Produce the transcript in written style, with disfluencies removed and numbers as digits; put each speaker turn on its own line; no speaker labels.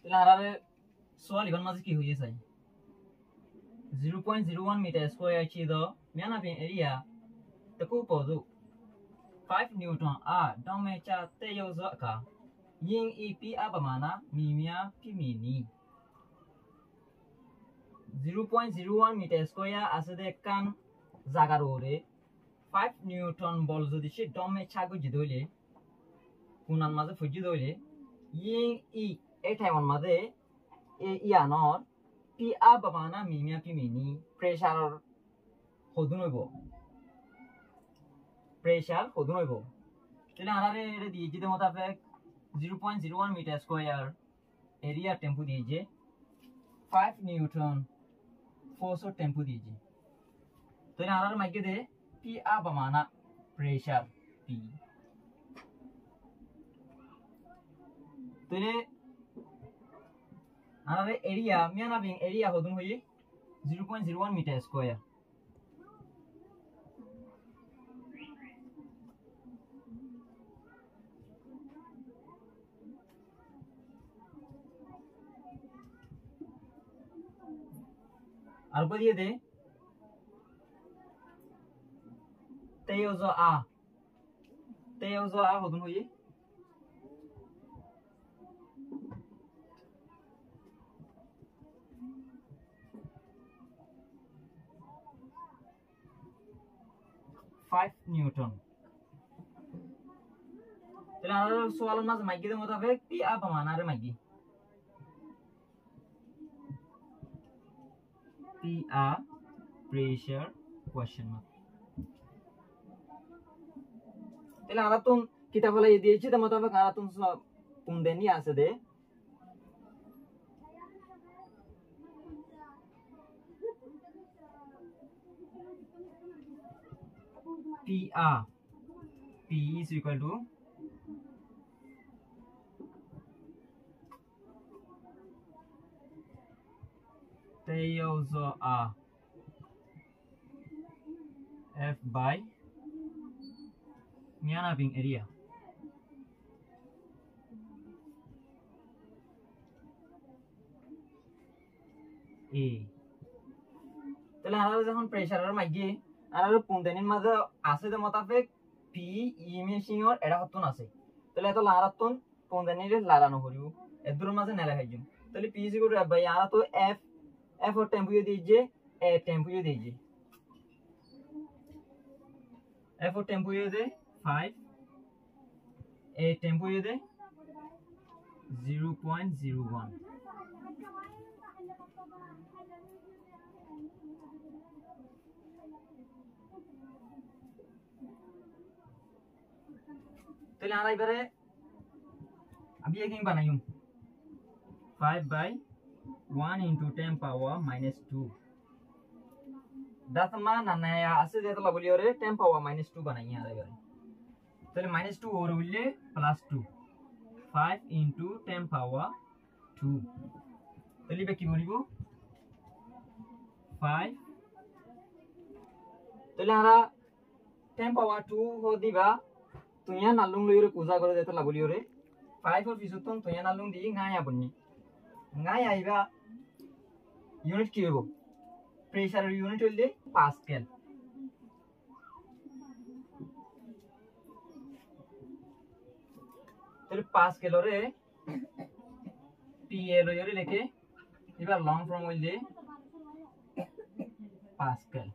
তাহলে আরারে সোয়াল ইভান মাঝে কি হয়ে যায় 0.01 meter square chido miana bin area the ku podu 5 newton a dome cha te yo zo ka yin ep abamana mimia pimini 0.01 meter square asade kan zagarore 5 newton bol jodi se dome cha go jidole kunan maze fuji dole yin e etai maze e ianor P abamana mimia pimini pressure hodun hoibo pressure hodun hoibo তাহলে আরারে এটা দিয়েছি তো মোতাবেক 0.01 metre square area tempo দিয়েছে 5 Newton force tempo দিয়েছে তাহলে আরারে মাইকে দে P abamana pressure P তাহলে আরারে এরিয়া মিয়ানা বিং এরিয়া hodun হই 0.01 মিটার স্কয়ার আর বলিয়ে দে তেয়োজো আ hodun হই 5 নিউটন তাহলে আমরা সোয়াল মাঝে মাইকি দে মোতাবেক পি abamana রে মাইকি পি প্রেসার কোয়েশ্চন মার্ক তাহলে আমরা তো কিতাব বলে দিয়েছি তো মোতাবেক আমরা তো কোন দেনি আছে দে P is equal to Teyozo F by Miana Bing area A তাহলে আমরা যখন প্রেসারের মাইগি আর পুনদেনির মাঝে আছে যে মোতাবেক পি ইমেশিংর এটা হতন আছে তাহলে এত লারাতন পুনদেনির লারানো করিব এদুর মাঝে নেলা খাইজুম তাহলে P is equal to by আর তো এফ ওর টেম্পো দিয়েছে এ টেম্পো দিয়েছে এফ ওর টেম্পো দে 5 এ টেম্পো দে 0.01 তাহলে আমরা এবারে আমি এখানে বানাইম 5 by 1 into 10 power minus 2 দাতমা নানায়া আছে যেটা বলি ওরে 10 power minus 2 বানাই আর এবারে তাহলে minus 2 ওর হইলে plus 2 5 into 10 power 2 তাহলে বে কি বলিব 5 তাহলে আমরা 10 power 2 হো দিবা তুইয়া নালুং লইরে পূজা করে যেতে লাগলি ওরে 5 অর ফিসুতন তুইয়া নালুং দি গায়া বন্নি গায়া আইবা ইউনিট কি হইব প্রেসারের ইউনিট হইলে পাস্কেল তাহলে পাস্কেলরে পিএল লইরে লিখে এবার লং ফর্ম হইলে পাস্কেল